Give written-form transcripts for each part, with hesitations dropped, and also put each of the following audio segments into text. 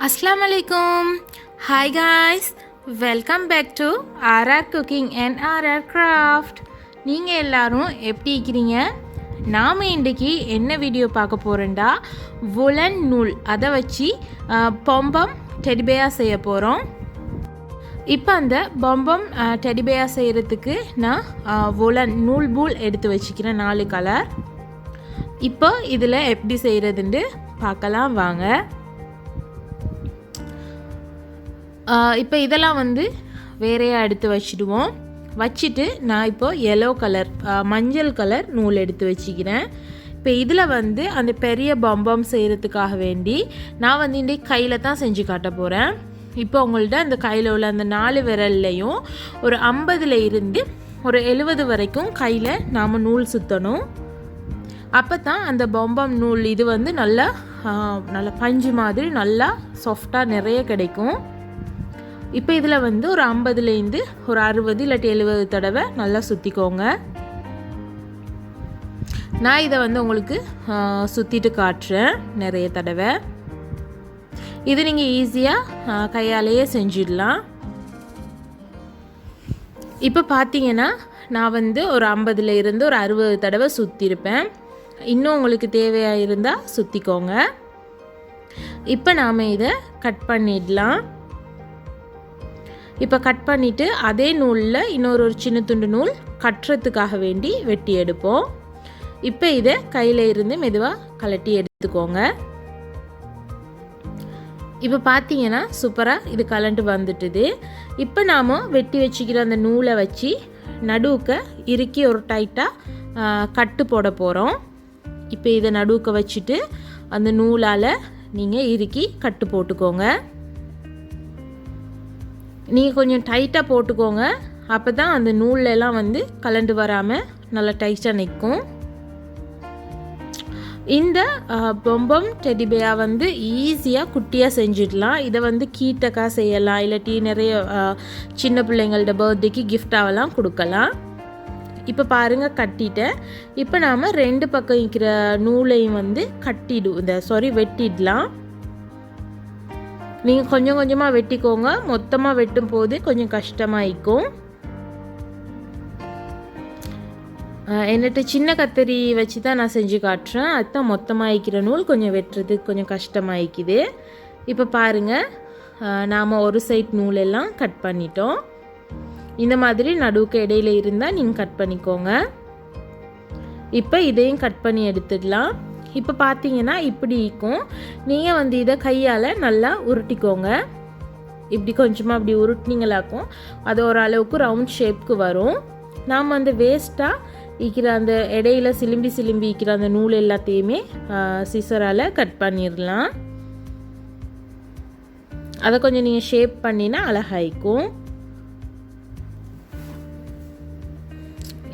Assalamu alaikum. Hi guys. Welcome back to RR Cooking and RR Craft. நீங்கள் எல்லாரும் எப்படி இருக்கிறீங்க? நாம் இன்றைக்கி என்ன வீடியோ பார்க்க போகிறோம்டா, வுலன் நூல் அதை வச்சு பொம்பம் டெடிபேயா செய்ய போகிறோம். இப்போ அந்த பொம்பம் டெடிபேயா செய்கிறதுக்கு நான் வுலன் நூல் பூல் எடுத்து வச்சுக்கிறேன் 4 கலர். இப்போ இதில் எப்படி செய்கிறதுன்னு பார்க்கலாம் வாங்க. இப்போ இதெல்லாம் வேறையாக எடுத்து வச்சுடுவோம். வச்சுட்டு நான் இப்போது எல்லோ கலர் மஞ்சள் கலர் நூல் எடுத்து வச்சுக்கிறேன். இப்போ இதில் அந்த பெரிய பம்பம் செய்கிறதுக்காக வேண்டி நான் இன்றைக்கி கையில் தான் செஞ்சு காட்ட போகிறேன். இப்போ உங்கள்கிட்ட அந்த கையில் உள்ள அந்த 4 விரல்லையும் ஒரு 50 இருந்து ஒரு 70 வரைக்கும் கையில் நாம் நூல் சுற்றணும். அப்போ தான் அந்த பொம்பம் நூல் இது நல்லா பஞ்சு மாதிரி நல்லா சாஃப்டாக நிறைய கிடைக்கும். இப்போ இதில் ஒரு 50லேருந்து ஒரு 60 இல்லாட்டி 70 தடவை நல்லா சுற்றிக்கோங்க. நான் இதை உங்களுக்கு சுற்றிட்டு காட்டுறேன் நிறைய தடவை. இது நீங்கள் ஈஸியாக கையாலேயே செஞ்சிடலாம். இப்போ பார்த்தீங்கன்னா நான் ஒரு 50லேருந்து ஒரு 60 தடவை சுற்றிருப்பேன். இன்னும் உங்களுக்கு தேவையாக இருந்தால் சுற்றிக்கோங்க. இப்போ நாம் இதை கட் பண்ணிடலாம். இப்போ கட் பண்ணிவிட்டு அதே நூலில் இன்னொரு சின்ன துண்டு நூல் கட்டுறதுக்காக வேண்டி வெட்டி எடுப்போம். இப்போ இதை கையில் இருந்து மெதுவாக கலட்டி எடுத்துக்கோங்க. இப்போ பார்த்தீங்கன்னா சூப்பராக இது கலண்டு வந்துட்டுது. இப்போ நாம் வெட்டி வச்சுக்கிற அந்த நூலை வச்சு நடுவுக்க இறுக்கி ஒரு டைட்டாக கட்டு போட போகிறோம். இப்போ இதை நடுவுக்க வச்சுட்டு அந்த நூலால் நீங்கள் இறுக்கி கட்டு போட்டுக்கோங்க. நீங்கள் கொஞ்சம் டைட்டாக போட்டுக்கோங்க. அப்போ தான் அந்த நூலெல்லாம் கலண்டு வராமல் நல்லா டைட்டாக நிற்கும். இந்த பொம்பம் டெடிபேயா ஈஸியாக குட்டியாக செஞ்சிடலாம். இதை கீட்டக்காக செய்யலாம், இல்லாட்டி நிறைய சின்ன பிள்ளைங்களோட பர்த்டேக்கு கிஃப்டாகலாம் கொடுக்கலாம். இப்போ பாருங்கள் கட்டிட்டேன். இப்போ நாம் 2 பக்கம் இருக்கிற நூலையும் வெட்டிடலாம். நீங்கள் கொஞ்சம் கொஞ்சமாக வெட்டிக்கோங்க. மொத்தமாக வெட்டும் போது கொஞ்சம் கஷ்டமாயிக்கும். என்னட்டு சின்ன கத்தரி வச்சு தான் நான் செஞ்சு காட்டுறேன். அதுதான் மொத்தமாக இருக்கிற நூல் கொஞ்சம் வெட்டுறதுக்கு கொஞ்சம் கஷ்டமாயிக்குது. இப்போ பாருங்கள் நாம் ஒரு சைட் நூலெல்லாம் கட் பண்ணிட்டோம். இந்த மாதிரி நடுவுக்கு இடையில இருந்தால் நீங்கள் கட் பண்ணிக்கோங்க. இப்போ இதையும் கட் பண்ணி எடுத்துடலாம். இப்போ பார்த்தீங்கன்னா இப்படி இருக்கும். நீங்கள் இதை கையால் நல்லா உருட்டிக்கோங்க. இப்படி கொஞ்சமாக அப்படி உருட்டினீங்களாக்கும் அது ஓரளவுக்கு ரவுண்ட் ஷேப்புக்கு வரும். நாம் வேஸ்ட்டாக இருக்கிற அந்த இடையில சிலிம்பி இருக்கிற அந்த நூல் எல்லாத்தையுமே சிசரால் கட் பண்ணிடலாம். அதை கொஞ்சம் நீங்கள் ஷேப் பண்ணினா அழகாய்க்கும்.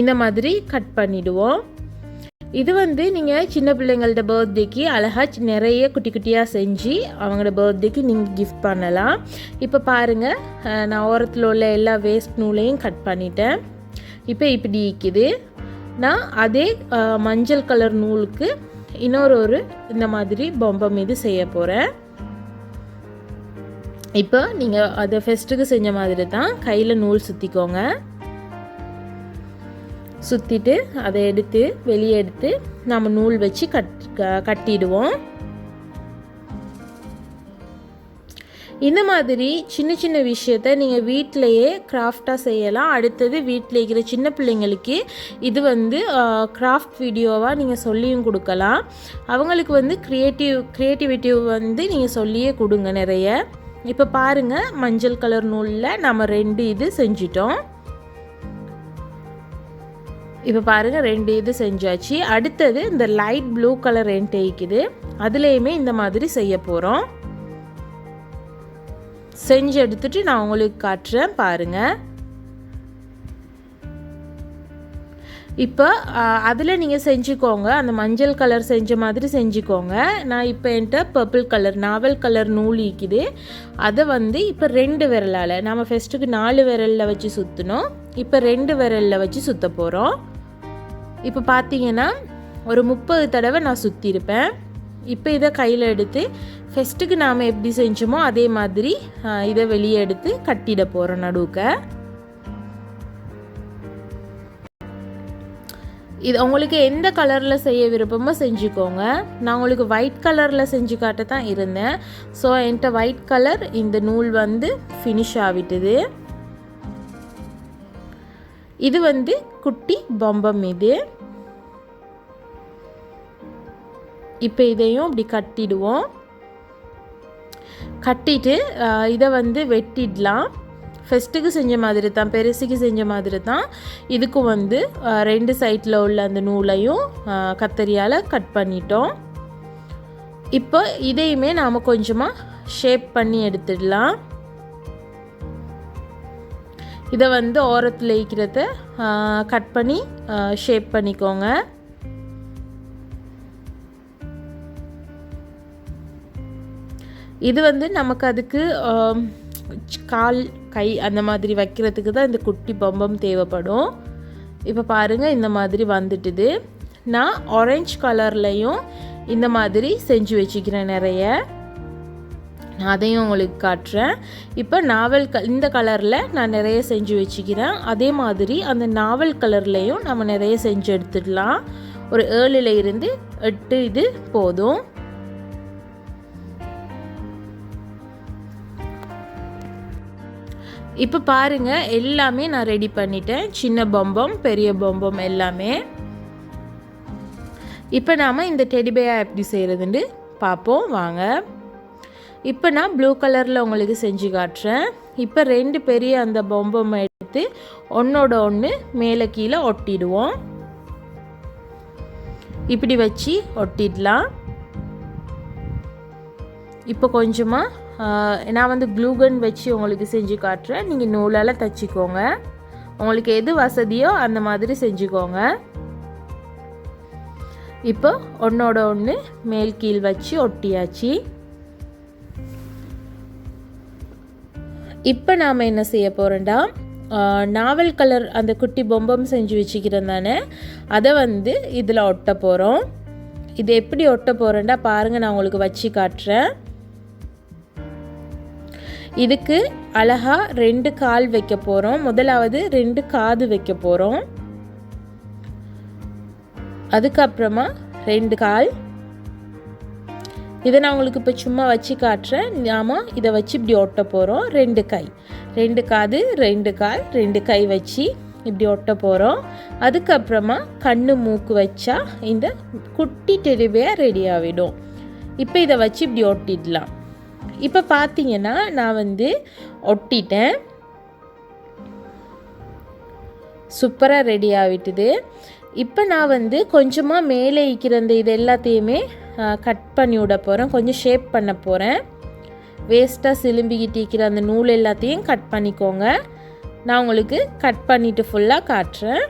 இந்த மாதிரி கட் பண்ணிவிடுவோம். இது நீங்கள் சின்ன பிள்ளைங்களோட பர்த்டேக்கு அழகாக நிறைய குட்டி குட்டியாக செஞ்சு அவங்களோட பர்த்டேக்கு நீங்கள் கிஃப்ட் பண்ணலாம். இப்போ பாருங்கள் நான் ஓரத்தில் உள்ள எல்லா வேஸ்ட் நூலையும் கட் பண்ணிட்டேன். இப்போ இப்படி இருக்குது. நான் அதே மஞ்சள் கலர் நூலுக்கு இன்னொரு இந்த மாதிரி பொம்பம் மீது செய்ய போகிறேன். இப்போ நீங்கள் அதை ஃபெஸ்ட்டுக்கு செஞ்ச மாதிரி தான் கையில் நூல் சுற்றிக்கோங்க. சுற்றிட்டு அதை எடுத்து வெளியே எடுத்து நம்ம நூல் வச்சு கட்டிடுவோம். இந்த மாதிரி சின்ன சின்ன விஷயத்த நீங்கள் வீட்டிலையே கிராஃப்டாக செய்யலாம். அடுத்தது வீட்டில் இருக்கிற சின்ன பிள்ளைங்களுக்கு இது கிராஃப்ட் வீடியோவாக நீங்கள் சொல்லியும் கொடுக்கலாம். அவங்களுக்கு க்ரியேட்டிவிட்டி நீங்கள் சொல்லியே கொடுங்க நிறைய. இப்போ பாருங்கள் மஞ்சள் கலர் நூலில் நம்ம 2 இது செஞ்சிட்டோம். இப்போ பாருங்கள் 2 இது செஞ்சாச்சு. அடுத்தது இந்த லைட் ப்ளூ கலர் இருக்குது. அதுலேயுமே இந்த மாதிரி செய்ய போகிறோம். செஞ்சு எடுத்துட்டு நான் உங்களுக்கு காட்டுறேன் பாருங்கள். இப்போ அதில் நீங்கள் செஞ்சுக்கோங்க. அந்த மஞ்சள் கலர் செஞ்ச மாதிரி செஞ்சுக்கோங்க. நான் இப்போ என்கிட்ட பர்பிள் கலர் நாவல் கலர் நூல் இருக்குது. அதை இப்போ 2 விரலால் நம்ம ஃபஸ்ட்டுக்கு 4 விரலில் வச்சு சுற்றணும். இப்போ 2 விரலில் வச்சு சுற்ற போகிறோம். இப்போ பார்த்தீங்கன்னா ஒரு 30 தடவை நான் சுற்றிருப்பேன். இப்போ இதை கையில் எடுத்து ஃபஸ்ட்டுக்கு நாம் எப்படி செஞ்சோமோ அதே மாதிரி இதை வெளியே எடுத்து கட்டிட போகிறோம் நடுவுக்க. இது உங்களுக்கு எந்த கலரில் செய்ய விருப்பமோ செஞ்சுக்கோங்க. நான் உங்களுக்கு ஒயிட் கலரில் செஞ்சு காட்ட தான் இருந்தேன். ஸோ என்கிட்ட ஒயிட் கலர் இந்த நூல் வந்து ஃபினிஷ் ஆகிட்டுது. இது வந்து குட்டி பொம்பம். இது இப்போ இதையும் இப்படி கட்டிடுவோம். கட்டிட்டு இதை வந்து வெட்டிடலாம். ஃபஸ்ட்டுக்கு செஞ்ச மாதிரி தான், பெருசுக்கு செஞ்ச மாதிரி தான் இதுக்கும் வந்து 2 சைடில் உள்ள அந்த நூலையும் கத்தரியால் கட் பண்ணிட்டோம். இப்போ இதையுமே நாம் கொஞ்சமாக ஷேப் பண்ணி எடுத்துடலாம். இதை வந்து ஓரத்தில் இருக்கிறத கட் பண்ணி ஷேப் பண்ணிக்கோங்க. இது வந்து நமக்கு அதுக்கு கால் கை அந்த மாதிரி வைக்கிறதுக்கு தான் இந்த குட்டி பொம்பம் தேவைப்படும். இப்போ பாருங்கள் இந்த மாதிரி வந்துட்டுது. நான் ஆரஞ்சு கலர்லையும் இந்த மாதிரி செஞ்சு வச்சுக்கிறேன் நிறைய. நான் அதையும் உங்களுக்கு காட்டுறேன். இப்போ நாவல் இந்த கலரில் நான் நிறைய செஞ்சு வச்சுக்கிறேன். அதே மாதிரி அந்த நாவல் கலர்லேயும் நம்ம நிறைய செஞ்சு எடுத்துடலாம். ஒரு 7 இருந்து 8 இது போதும். இப்போ பாருங்கள் எல்லாமே நான் ரெடி பண்ணிட்டேன். சின்ன பொம்பம், பெரிய பொம்பம் எல்லாமே. இப்போ நாம் இந்த டெடிபேயா எப்படி செய்கிறதுன்னு பார்ப்போம் வாங்க. இப்போ நான் ப்ளூ கலரில் உங்களுக்கு செஞ்சு காட்டுறேன். இப்போ 2 பெரிய அந்த பொம்பம் எடுத்து ஒன்றோட ஒன்று மேலே கீழே ஒட்டிடுவோம். இப்படி வச்சு ஒட்டிடலாம். இப்போ கொஞ்சமாக நான் வந்து க்ளூகன் வச்சு உங்களுக்கு செஞ்சு காட்டுறேன். நீங்கள் நூலால் தைச்சிக்கோங்க. உங்களுக்கு எது வசதியோ அந்த மாதிரி செஞ்சுக்கோங்க. இப்போ ஒன்றோட ஒன்று மேல் கீழ் வச்சு ஒட்டியாச்சு. இப்போ நாம் என்ன செய்ய போகிறோம்டா, நாவல் கலர் அந்த குட்டி பொம்பம் செஞ்சு வச்சுக்கிறேன் தானே, அதை வந்து இதில் ஒட்ட போகிறோம். இது எப்படி ஒட்ட போகிறேன்டா பாருங்கள், நான் உங்களுக்கு வச்சு காட்டுறேன். இதுக்கு அழகா 2 கால் வைக்க போகிறோம். முதலாவது 2 காது வைக்க போகிறோம். அதுக்கப்புறமா 2 கால். இதை நான் உங்களுக்கு இப்போ சும்மா வச்சு காட்டுறேன். நாம் இதை வச்சு இப்படி ஒட்ட போகிறோம். 2 கை, 2 காது, 2 கால், 2 கை வச்சு இப்படி ஒட்ட போகிறோம். அதுக்கப்புறமா கண்ணு மூக்கு வச்சா இந்த குட்டி டெடிபேர் ரெடி ஆகிடும். இப்போ இதை வச்சு இப்படி ஒட்டிடலாம். இப்போ பார்த்தீங்கன்னா நான் வந்து ஒட்டிட்டேன். சூப்பராக ரெடி ஆகிட்டுது. இப்போ நான் வந்து கொஞ்சமாக மேலே இருக்கிற இந்த இது எல்லாத்தையுமே கட் பண்ணி விட போகிறேன். கொஞ்சம் ஷேப் பண்ண போகிறேன். வேஸ்ட்டாக சிலும்பிக்கிட்டு இருக்கிற அந்த நூல் எல்லாத்தையும் கட் பண்ணிக்கோங்க. நான் உங்களுக்கு கட் பண்ணிவிட்டு ஃபுல்லாக காட்டுறேன்.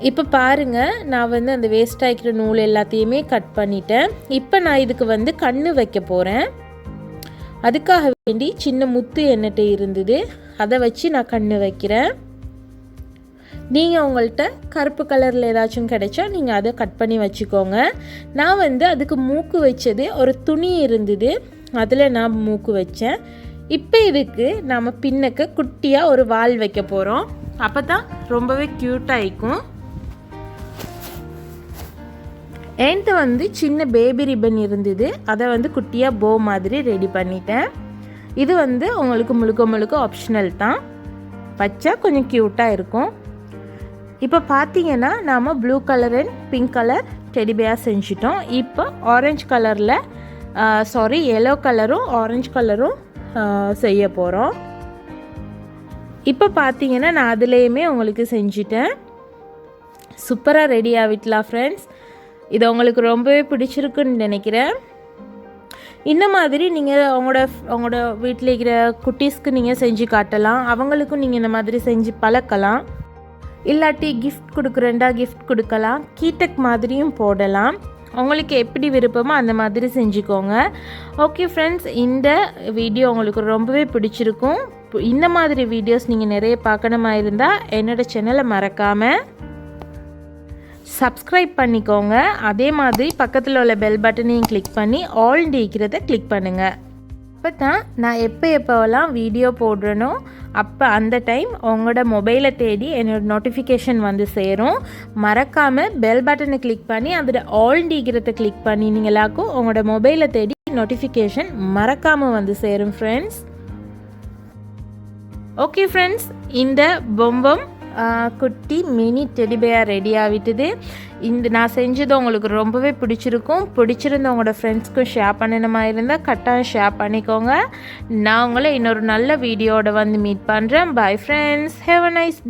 இப்போ பாருங்கள், நான் வந்து அந்த வேஸ்ட்டாக இருக்கிற நூல் எல்லாத்தையுமே கட் பண்ணிட்டேன். இப்போ நான் இதுக்கு வந்து கண்ணு வைக்க போகிறேன். அதுக்காக வேண்டி சின்ன முத்து என்கிட்ட இருந்தது, அதை வச்சு நான் கண்ணு வைக்கிறேன். நீங்கள் உங்கள்கிட்ட கருப்பு கலரில் ஏதாச்சும் கிடைச்சா நீங்கள் அதை கட் பண்ணி வச்சுக்கோங்க. நான் வந்து அதுக்கு மூக்கு வச்சது ஒரு துணி இருந்தது, அதில் நான் மூக்கு வச்சேன். இப்போ இதுக்கு நாம் பின்னுக்கு குட்டியாக ஒரு வால் வைக்க போகிறோம். அப்போ தான் ரொம்பவே க்யூட்டாக இருக்கும். என்கிட்ட வந்து சின்ன பேபி ரிப்பன் இருந்தது, அதை வந்து குட்டியாக போ மாதிரி ரெடி பண்ணிட்டேன். இது வந்து உங்களுக்கு முழுக்க ஆப்ஷனல் தான், வச்சா கொஞ்சம் க்யூட்டாக இருக்கும். இப்போ பார்த்தீங்கன்னா நாம் blue colour and pink colour teddy bear செஞ்சிட்டோம். இப்போ ஆரஞ்சு கலரில் எல்லோ கலரும் ஆரஞ்சு கலரும் செய்ய போகிறோம். இப்போ பார்த்தீங்கன்னா நான் அதுலேயுமே உங்களுக்கு செஞ்சிட்டேன். சூப்பராக ரெடி ஆகிட்டலாம் ஃப்ரெண்ட்ஸ். இது உங்களுக்கு ரொம்பவே பிடிச்சிருக்குன்னு நினைக்கிறேன். இந்த மாதிரி நீங்கள் உங்களோட வீட்டில் இருக்கிற குட்டீஸ்க்கு நீங்கள் செஞ்சு காட்டலாம். அவங்களுக்கும் நீங்கள் இந்த மாதிரி செஞ்சு பழக்கலாம். இல்லாட்டி கிஃப்ட் கொடுக்குறேன்டா கிஃப்ட் கொடுக்கலாம். கீடெக் மாதிரியும் போடலாம். உங்களுக்கு எப்படி விருப்பமோ அந்த மாதிரி செஞ்சுக்கோங்க. ஓகே ஃப்ரெண்ட்ஸ், இந்த வீடியோ உங்களுக்கு ரொம்பவே பிடிச்சிருக்கும். இந்த மாதிரி வீடியோஸ் நீங்கள் நிறைய பார்க்கணுமா இருந்தால் என்னோடய சேனலை மறக்காமல் சப்ஸ்கிரைப் பண்ணிக்கோங்க. அதே மாதிரி பக்கத்தில் உள்ள பெல் பட்டனையும் கிளிக் பண்ணி ஆல் டீக்கிறத கிளிக் பண்ணுங்கள். அப்போ தான் நான் எப்போவெல்லாம் வீடியோ போடுறேனோ அப்போ அந்த டைம் உங்களோட மொபைலை தேடி என்னோடய நோட்டிஃபிகேஷன் வந்து சேரும். மறக்காமல் பெல் பட்டனை கிளிக் பண்ணி அதில் ஆல் டீக்கிறத கிளிக் பண்ணினீங்களாக்கும் உங்களோட மொபைலை தேடி நோட்டிஃபிகேஷன் மறக்காமல் வந்து சேரும் ஃப்ரெண்ட்ஸ். ஓகே ஃப்ரெண்ட்ஸ், இந்த பொம்பம் குட்டி மினி டெடிபேர் ரெடி ஆகிட்டுது. நான் செஞ்சது உங்களுக்கு ரொம்பவே பிடிச்சிருந்த உங்களோட ஃப்ரெண்ட்ஸ்க்கும் ஷேர் பண்ணணுமா இருந்தால் கட்டாயம் ஷேர் பண்ணிக்கோங்க. நான் உங்களை இன்னொரு நல்ல வீடியோட வந்து மீட் பண்ணுறேன். Bye friends, have a nice day.